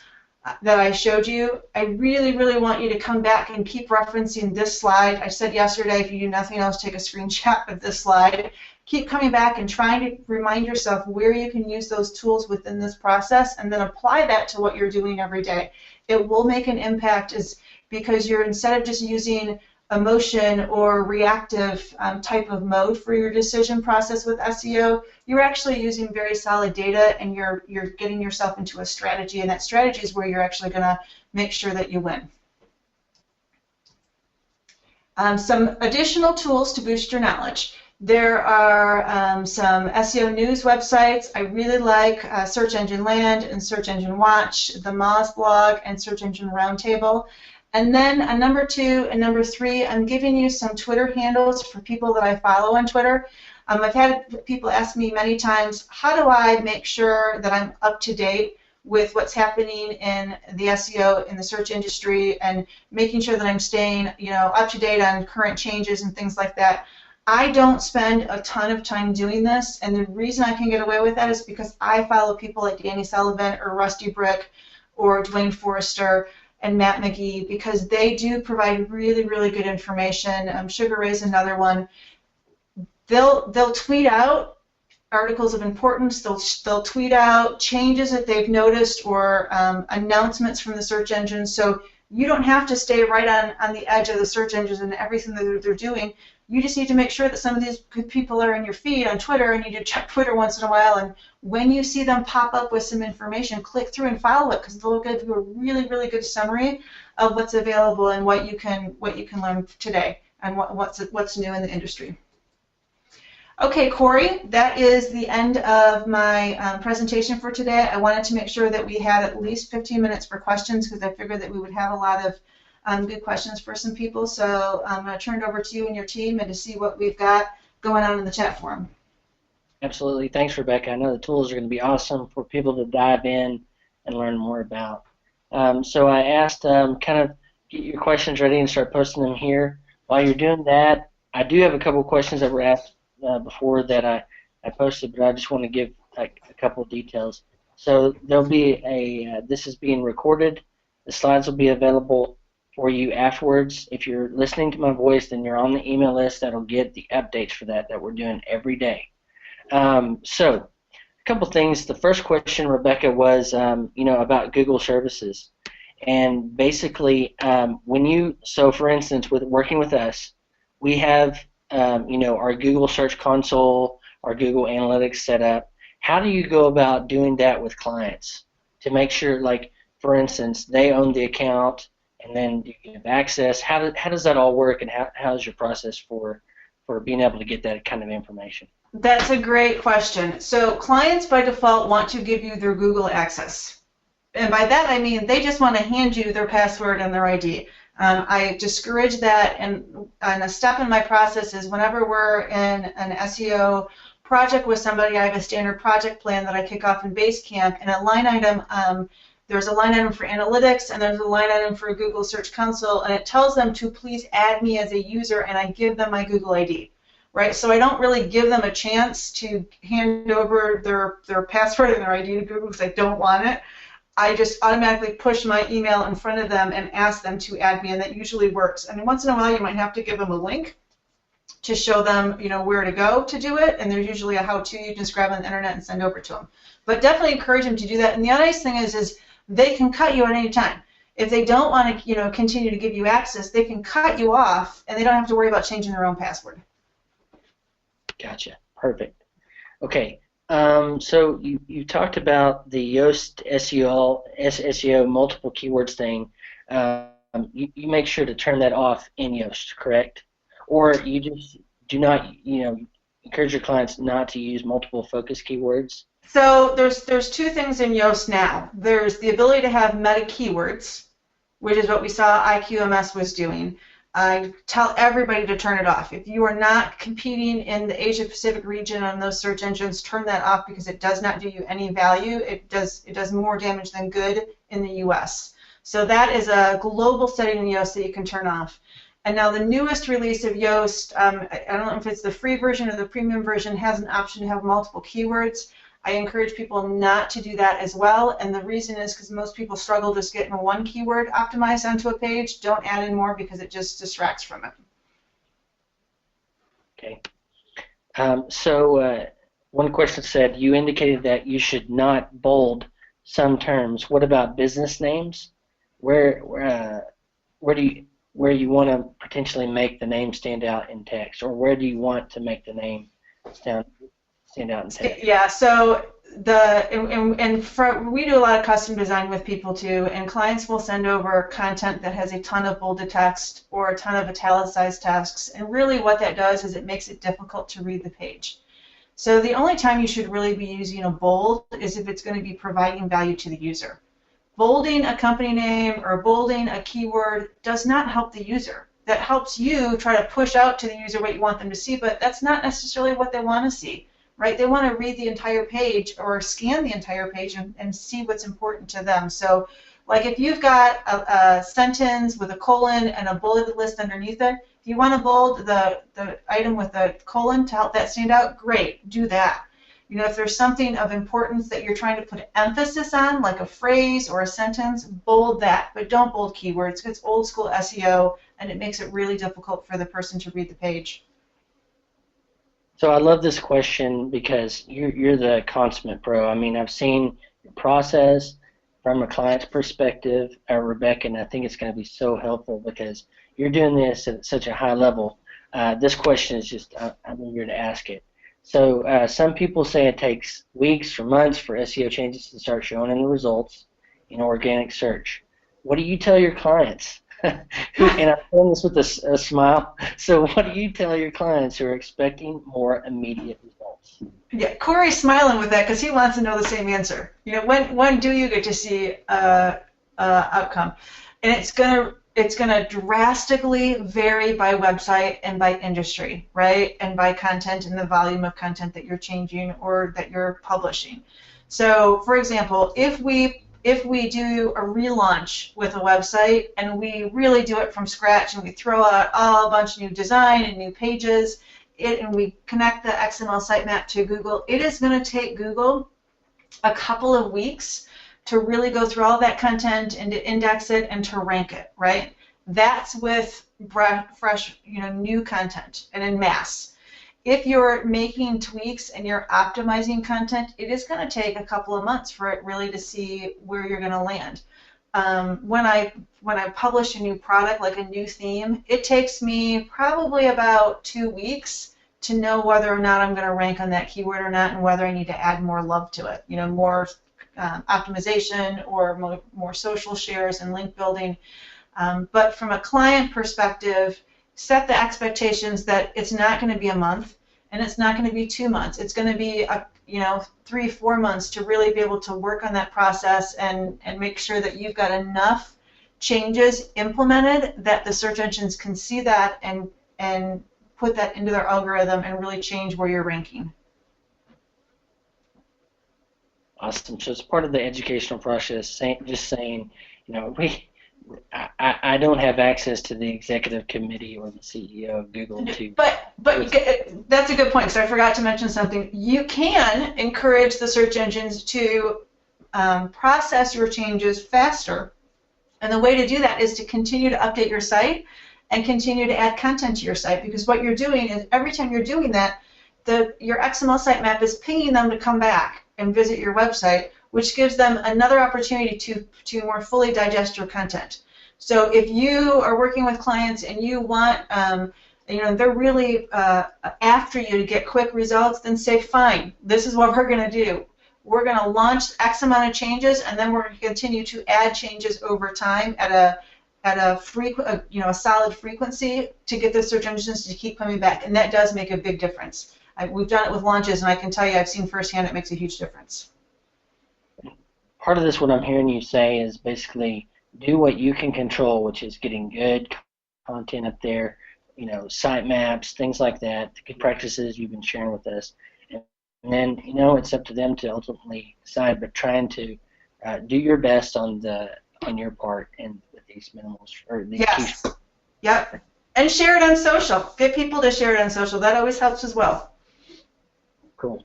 B: that I showed you, I really, really want you to come back and keep referencing this slide. I said yesterday, if you do nothing else, take a screenshot of this slide. Keep coming back and trying to remind yourself where you can use those tools within this process and then apply that to what you're doing every day. It will make an impact because you're, instead of just using emotion or reactive type of mode for your decision process with SEO, you're actually using very solid data and you're getting yourself into a strategy, and that strategy is where you're actually going to make sure that you win. Some additional tools to boost your knowledge. There are some SEO news websites. I really like Search Engine Land and Search Engine Watch, the Moz blog, and Search Engine Roundtable. And then number 2 and number 3, I'm giving you some Twitter handles for people that I follow on Twitter. I've had people ask me many times, how do I make sure that I'm up to date with what's happening in the SEO in the search industry, and making sure that I'm staying, up to date on current changes and things like that. I don't spend a ton of time doing this, and the reason I can get away with that is because I follow people like Danny Sullivan or Rusty Brick or Dwayne Forrester and Matt McGee, because they do provide really, really good information. Sugar Ray's another one. They'll tweet out articles of importance. They'll tweet out changes that they've noticed or announcements from the search engines. So you don't have to stay right on the edge of the search engines and everything that they're doing. You just need to make sure that some of these good people are in your feed on Twitter, and you need to check Twitter once in a while. And when you see them pop up with some information, click through and follow it, because they'll give you a really, really good summary of what's available and what you can learn today and what's new in the industry. Okay, Cory, that is the end of my presentation for today. I wanted to make sure that we had at least 15 minutes for questions, because I figured that we would have a lot of good questions for some people. So I'm going to turn it over to you and your team and to see what we've got going on in the chat forum.
A: Absolutely. Thanks, Rebecca. I know the tools are going to be awesome for people to dive in and learn more about. So I asked kind of get your questions ready and start posting them here. While you're doing that, I do have a couple of questions that were asked before that I posted, but I just want to give a couple of details. So there'll be this is being recorded. The slides will be available for you afterwards. If you're listening to my voice, then you're on the email list that'll get the updates for that we're doing every day. So a couple things. The first question, Rebecca, was about Google services. And basically, so for instance, with working with us, we have our Google Search Console, our Google Analytics set up. How do you go about doing that with clients to make sure, like, for instance, they own the account and then you have access? How does that all work, and how is your process for being able to get that kind of information?
B: That's a great question. So clients by default want to give you their Google access. And by that I mean they just want to hand you their password and their ID. I discourage that, and a step in my process is whenever we're in an SEO project with somebody, I have a standard project plan that I kick off in Basecamp, and a line item, there's a line item for analytics, and there's a line item for Google Search Console, and it tells them to please add me as a user, and I give them my Google ID. Right? So I don't really give them a chance to hand over their password and their ID to Google, because I don't want it. I just automatically push my email in front of them and ask them to add me, and that usually works. And once in a while, you might have to give them a link to show them, where to go to do it, and there's usually a how-to you can just grab on the internet and send over to them. But definitely encourage them to do that. And the other nice thing is they can cut you at any time. If they don't want to, continue to give you access, they can cut you off, and they don't have to worry about changing their own password.
A: Gotcha. Perfect. Okay. So you talked about the Yoast SEO multiple keywords thing. You make sure to turn that off in Yoast, correct? Or you just do not, encourage your clients not to use multiple focus keywords?
B: So there's two things in Yoast now. There's the ability to have meta keywords, which is what we saw IQMS was doing. I tell everybody to turn it off. If you are not competing in the Asia Pacific region on those search engines, turn that off, because it does not do you any value. It does more damage than good in the US. So that is a global setting in Yoast that you can turn off. And now the newest release of Yoast, I don't know if it's the free version or the premium version, has an option to have multiple keywords. I encourage people not to do that as well, and the reason is because most people struggle just getting one keyword optimized onto a page. Don't add in more, because it just distracts from it.
A: Okay. So one question said, you indicated that you should not bold some terms. What about business names? Where you want to potentially make the name stand out in text, or where do you want to make the name stand out in text?
B: Yeah, so we do a lot of custom design with people too, and clients will send over content that has a ton of bolded text or a ton of italicized text, and really what that does is it makes it difficult to read the page. So the only time you should really be using a bold is if it's going to be providing value to the user. bolding a company name or bolding a keyword does not help the user. That helps you try to push out to the user what you want them to see, but that's not necessarily what they want to see, right? They want to read the entire page or scan the entire page and see what's important to them. So, like if you've got a sentence with a colon and a bulleted list underneath it, if you want to bold the item with a colon to help that stand out, great, do that. You know, if there's something of importance that you're trying to put emphasis on, like a phrase or a sentence, bold that, but don't bold keywords. It's old school SEO, and it makes it really difficult for the person to read the page.
A: So I love this question because you're the consummate pro. I mean, I've seen your process from a client's perspective, Rebecca, and I think it's going to be so helpful because you're doing this at such a high level. This question is just, I'm eager to ask it. So some people say it takes weeks or months for SEO changes to start showing in the results in organic search. What do you tell your clients? And I'm saying this with a smile. So what do you tell your clients who are expecting more immediate results?
B: Yeah, Corey's smiling with that because he wants to know the same answer. You know, when do you get to see outcome? And it's gonna drastically vary by website and by industry, right? And by content and the volume of content that you're changing or that you're publishing. So, for example, if we do a relaunch with a website and we really do it from scratch and we throw out a bunch of new design and new pages, and we connect the XML sitemap to Google, it is going to take Google a couple of weeks to really go through all that content and to index it and to rank it, right? That's with fresh, new content and in mass. If you're making tweaks and you're optimizing content, it is going to take a couple of months for it really to see where you're going to land. When I publish a new product, like a new theme, it takes me probably about 2 weeks to know whether or not I'm going to rank on that keyword or not, and whether I need to add more love to it. More optimization or more social shares and link building. But from a client perspective, set the expectations that it's not going to be a month and it's not going to be 2 months. It's going to be 3-4 months to really be able to work on that process and make sure that you've got enough changes implemented that the search engines can see that and put that into their algorithm and really change where you're ranking.
A: Awesome. So it's part of the educational process, just saying, I don't have access to the executive committee or the CEO of Google to. But
B: that's a good point. So I forgot to mention something. You can encourage the search engines to process your changes faster, and the way to do that is to continue to update your site and continue to add content to your site, because what you're doing is every time you're doing that, your XML sitemap is pinging them to come back and visit your website, which gives them another opportunity to more fully digest your content. So if you are working with clients and you want, they're really after you to get quick results, then say, fine, this is what we're going to do. We're going to launch X amount of changes, and then we're going to continue to add changes over time at a solid frequency to get the search engines to keep coming back, and that does make a big difference. We've done it with launches, and I can tell you I've seen firsthand it makes a huge difference.
A: Part of this, what I'm hearing you say, is basically do what you can control, which is getting good content up there, site maps, things like that, the good practices you've been sharing with us. And then, it's up to them to ultimately decide, but trying to do your best on your part and with these minimals or these
B: yes. Yep. And share it on social. Get people to share it on social. That always helps as well.
A: Cool.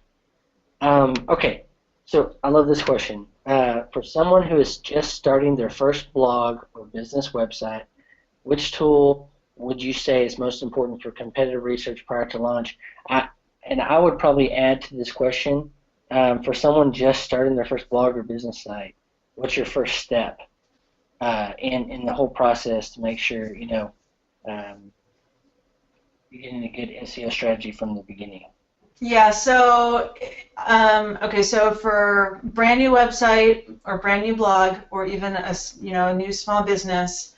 A: Okay. So I love this question. For someone who is just starting their first blog or business website, which tool would you say is most important for competitive research prior to launch? I would probably add to this question, for someone just starting their first blog or business site, what's your first step in the whole process to make sure you're getting a good SEO strategy from the beginning?
B: Yeah, so so for brand new website or brand new blog or even a new small business,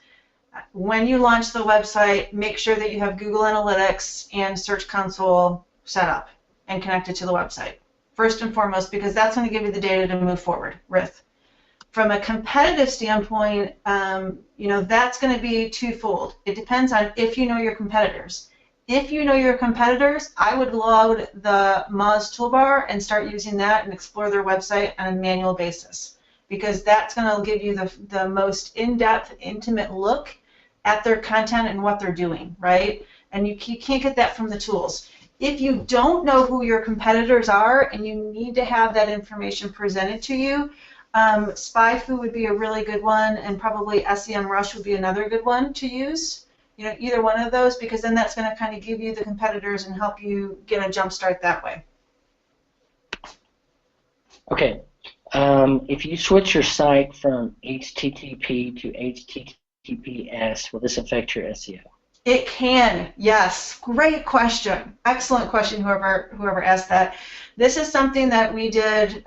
B: when you launch the website, make sure that you have Google Analytics and Search Console set up and connected to the website. First and foremost, because that's going to give you the data to move forward with. From a competitive standpoint, that's going to be twofold. It depends on if you know your competitors. If you know your competitors, I would load the Moz toolbar and start using that and explore their website on a manual basis, because that's going to give you the most in-depth, intimate look at their content and what they're doing, right? And you can't get that from the tools. If you don't know who your competitors are and you need to have that information presented to you, SpyFu would be a really good one, and probably SEMrush would be another good one to use. Either one of those, because then that's going to kind of give you the competitors and help you get a jump start that way.
A: Okay. If you switch your site from HTTP to HTTPS, will this affect your SEO?
B: It can, yes. Great question. Excellent question, whoever asked that. This is something that we did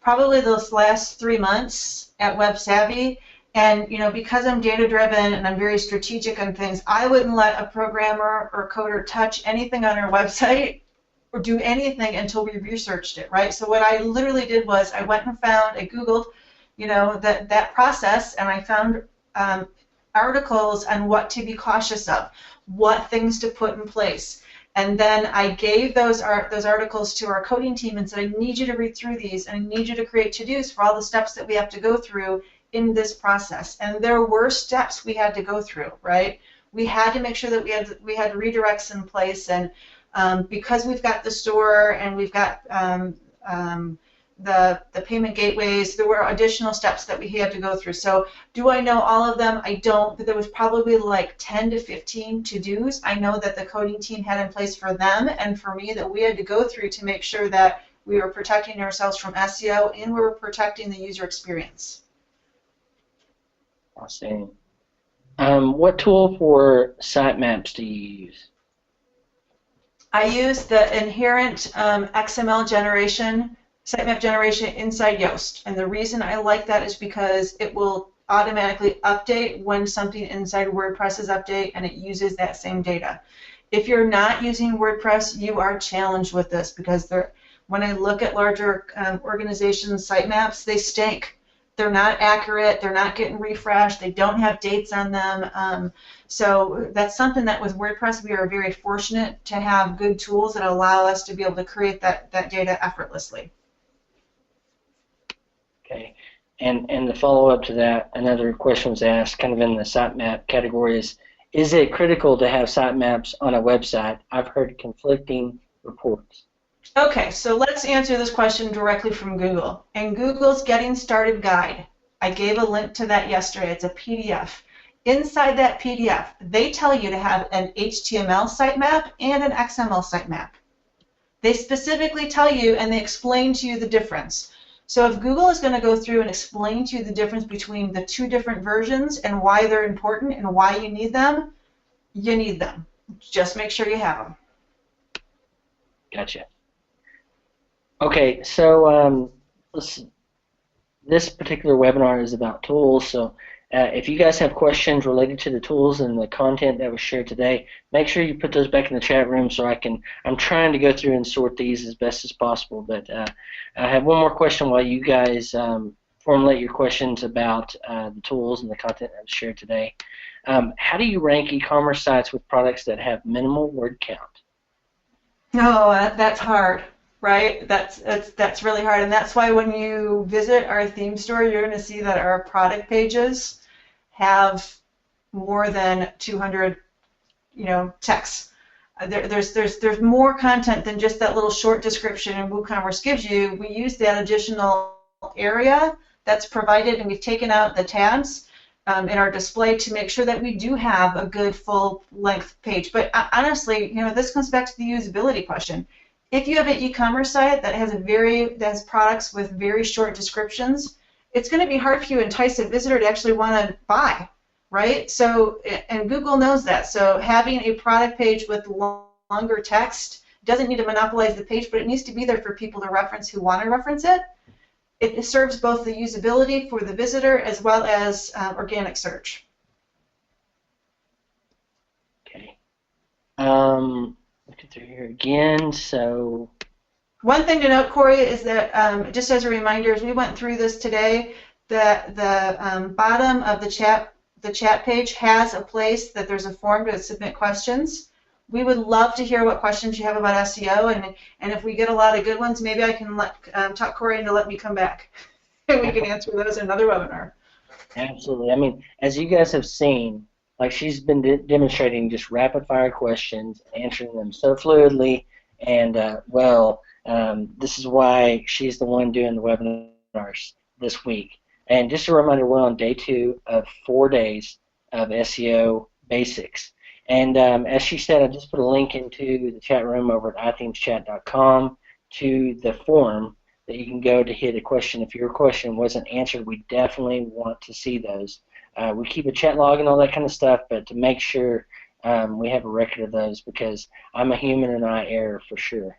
B: probably those last 3 months at Web Savvy. And because I'm data driven and I'm very strategic on things, I wouldn't let a programmer or coder touch anything on our website or do anything until we researched it, right? So what I literally did was I went and I Googled, that process, and I found articles on what to be cautious of, what things to put in place. And then I gave those articles to our coding team and said, I need you to read through these, and I need you to create to-dos for all the steps that we have to go through in this process. And there were steps we had to go through, right? We had to make sure that we had redirects in place, and because we've got the store and we've got the payment gateways, there were additional steps that we had to go through. So do I know all of them? I don't, but there was probably like 10 to 15 to-dos I know that the coding team had in place for them and for me that we had to go through to make sure that we were protecting ourselves from SEO and we were protecting the user experience.
A: Awesome. What tool for sitemaps do you use?
B: I use the inherent XML generation, sitemap generation inside Yoast. And the reason I like that is because it will automatically update when something inside WordPress is updated, and it uses that same data. If you're not using WordPress, you are challenged with this, because when I look at larger organizations' sitemaps, they stink. They're not accurate, they're not getting refreshed, they don't have dates on them. So that's something that with WordPress we are very fortunate to have good tools that allow us to be able to create that data effortlessly.
A: Okay, and the follow-up to that, another question was asked kind of in the sitemap category is it critical to have sitemaps on a website? I've heard conflicting reports.
B: Okay, so let's answer this question directly from Google. In Google's Getting Started Guide, I gave a link to that yesterday. It's a PDF. Inside that PDF, they tell you to have an HTML sitemap and an XML sitemap. They specifically tell you and they explain to you the difference. So if Google is going to go through and explain to you the difference between the two different versions and why they're important and why you need them, you need them. Just make sure you have them.
A: Gotcha. Okay, so this particular webinar is about tools, so if you guys have questions related to the tools and the content that was shared today, make sure you put those back in the chat room so I'm trying to go through and sort these as best as possible, but I have one more question while you guys formulate your questions about the tools and the content that was shared today. How do you rank e-commerce sites with products that have minimal word count?
B: No, that's hard. Right? That's really hard, and that's why when you visit our theme store, you're going to see that our product pages have more than 200, texts. There's more content than just that little short description and WooCommerce gives you. We use that additional area that's provided, and we've taken out the tabs in our display to make sure that we do have a good full-length page. But honestly, this comes back to the usability question. If you have an e-commerce site that has products with very short descriptions, it's going to be hard for you to entice a visitor to actually want to buy, right? So, and Google knows that. So having a product page with longer text doesn't need to monopolize the page, but it needs to be there for people to reference who want to reference it. It serves both the usability for the visitor as well as organic search.
A: Okay. Looking through here again, so
B: One thing to note, Corey, is that just as a reminder, as we went through this today, that the bottom of the chat page has a place that there's a form to submit questions. We would love to hear what questions you have about SEO, and if we get a lot of good ones, maybe I can talk Corey into let me come back, and we can answer those in another webinar.
A: Absolutely. I mean, as you guys have seen, like she's been demonstrating just rapid-fire questions, answering them so fluidly, and this is why she's the one doing the webinars this week. And just a reminder, we're on day 2 of 4 days of SEO basics. And as she said, I just put a link into the chat room over at iThemeschat.com to the form that you can go to hit a question. If your question wasn't answered, we definitely want to see those. We keep a chat log and all that kind of stuff, but to make sure we have a record of those, because I'm a human and I err for sure.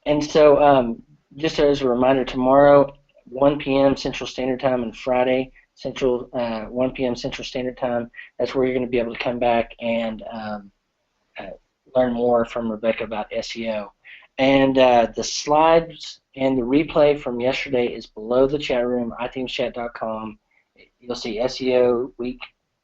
A: And so just as a reminder, tomorrow 1 p.m. Central Standard Time and Friday 1 p.m. Central Standard Time, that's where you're going to be able to come back and learn more from Rebecca about SEO. And the slides and the replay from yesterday is below the chat room, iThemeschat.com. You'll see SEO Week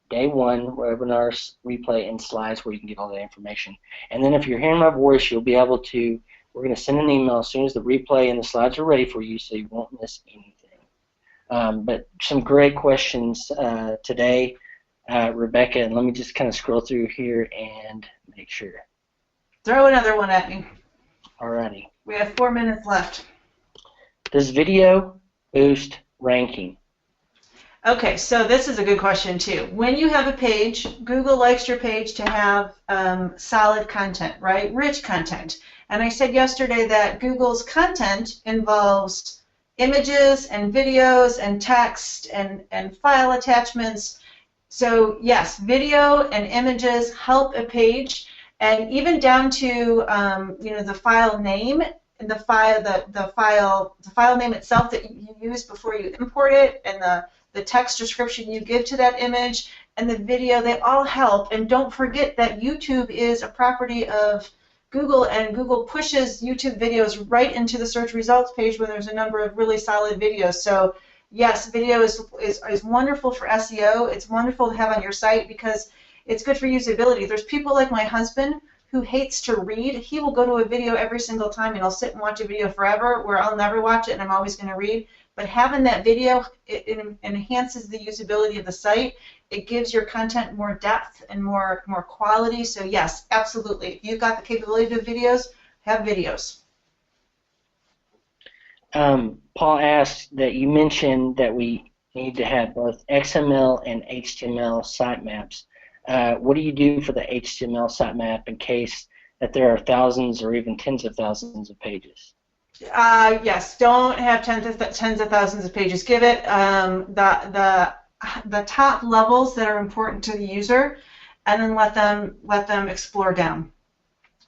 A: Day 1 webinars, replay, and slides where you can get all that information. And then if you're hearing my voice, you'll be able to, we're going to send an email as soon as the replay and the slides are ready for you, so you won't miss anything. But some great questions today, Rebecca, and let me just kind of scroll through here and make sure.
B: Throw another one at me.
A: Alrighty.
B: We have 4 minutes left.
A: Does video boost ranking?
B: Okay, so this is a good question too. When you have a page, Google likes your page to have solid content, right? Rich content. And I said yesterday that Google's content involves images and videos and text and file attachments. So yes, video and images help a page, and even down to the file name and the file name itself that you use before you import it, and the text description you give to that image, and the video, they all help. And don't forget that YouTube is a property of Google, and Google pushes YouTube videos right into the search results page when there's a number of really solid videos. So yes, video is wonderful for SEO. It's wonderful to have on your site because it's good for usability. There's people like my husband who hates to read. He will go to a video every single time, and he'll sit and watch a video forever, where I'll never watch it and I'm always going to read. But having that video, it enhances the usability of the site. It gives your content more depth and more quality. So yes, absolutely. If you've got the capability to do videos, have videos.
A: Paul asked that you mentioned that we need to have both XML and HTML sitemaps. What do you do for the HTML sitemap in case that there are thousands or even tens of thousands of pages?
B: Yes, don't have tens of thousands of pages. Give it the top levels that are important to the user, and then let them explore down.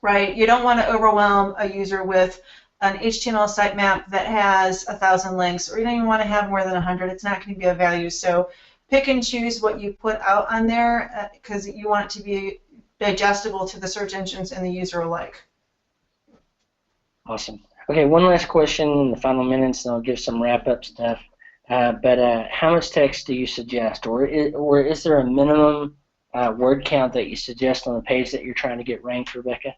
B: Right? You don't want to overwhelm a user with an HTML sitemap that has 1,000 links, or you don't even want to have more than 100. It's not going to be of value. So pick and choose what you put out on there because you want it to be digestible to the search engines and the user alike.
A: Awesome. Okay, one last question in the final minutes, and I'll give some wrap-up stuff. But how much text do you suggest, or is there a minimum word count that you suggest on the page that you're trying to get ranked, Rebecca?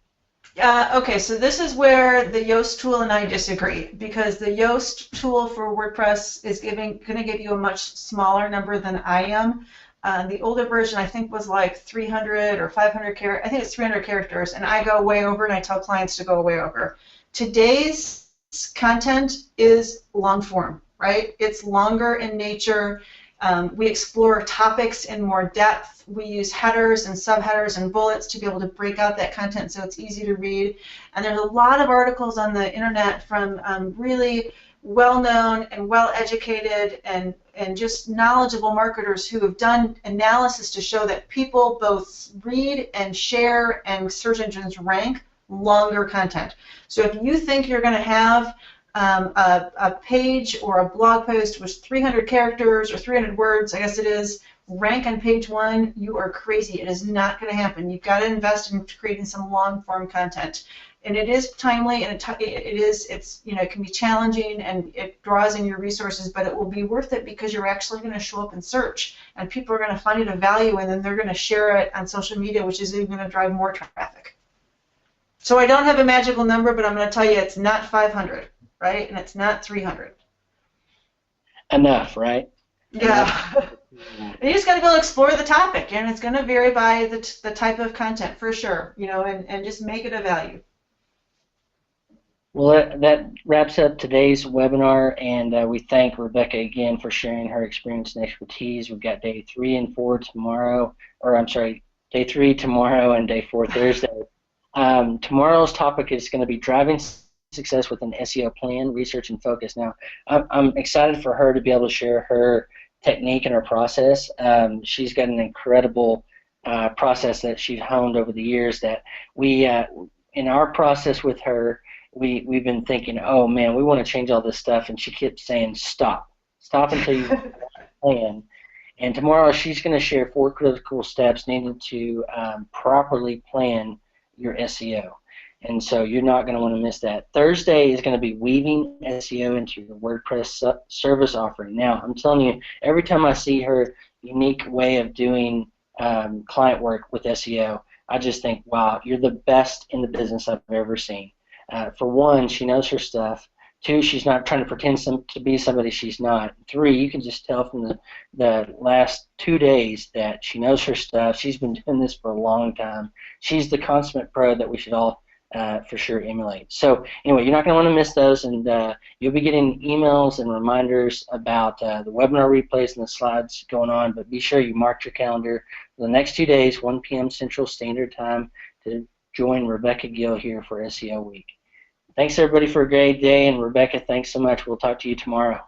B: Okay, so this is where the Yoast tool and I disagree, because the Yoast tool for WordPress is going to give you a much smaller number than I am. The older version, I think, was like 300 or 500 characters. I think it's 300 characters, and I go way over, and I tell clients to go way over. Today's content is long form, right? It's longer in nature. We explore topics in more depth. We use headers and subheaders and bullets to be able to break out that content so it's easy to read. And there's a lot of articles on the internet from really well-known and well-educated and just knowledgeable marketers who have done analysis to show that people both read and share and search engines rank longer content. So if you think you're going to have a page or a blog post with 300 characters or 300 words, I guess it is, rank on page 1, you are crazy. It is not going to happen. You've got to invest in creating some long-form content. And it is timely, and it can be challenging, and it draws in your resources, but it will be worth it because you're actually going to show up in search, and people are going to find it of value, and then they're going to share it on social media, which is even going to drive more traffic. So I don't have a magical number, but I'm going to tell you it's not 500, right? And it's not 300.
A: Enough, right?
B: Yeah. You just got to be able to explore the topic, and it's going to vary by the type of content for sure, and just make it a value.
A: Well, that wraps up today's webinar, and we thank Rebecca again for sharing her experience and expertise. We've got day 3 and 4 tomorrow, or I'm sorry, day 3 tomorrow and day 4 Thursday. Tomorrow's topic is going to be driving success with an SEO plan, research, and focus. Now, I'm excited for her to be able to share her technique and her process. She's got an incredible process that she's honed over the years that we, in our process with her, we've been thinking, oh man, we want to change all this stuff, and she kept saying, stop until you plan. And tomorrow she's going to share 4 critical steps needed to properly plan your SEO. And so you're not going to want to miss that. Thursday is going to be weaving SEO into your WordPress service offering. Now, I'm telling you, every time I see her unique way of doing client work with SEO, I just think, wow, you're the best in the business I've ever seen. For one, she knows her stuff. 2, she's not trying to pretend to be somebody she's not. 3, you can just tell from the last 2 days that she knows her stuff. She's been doing this for a long time. She's the consummate pro that we should all for sure emulate. So anyway, you're not going to want to miss those, and you'll be getting emails and reminders about the webinar replays and the slides going on, but be sure you mark your calendar for the next 2 days, 1 p.m. Central Standard Time, to join Rebecca Gill here for SEO Week. Thanks everybody for a great day, and Rebecca, thanks so much. We'll talk to you tomorrow.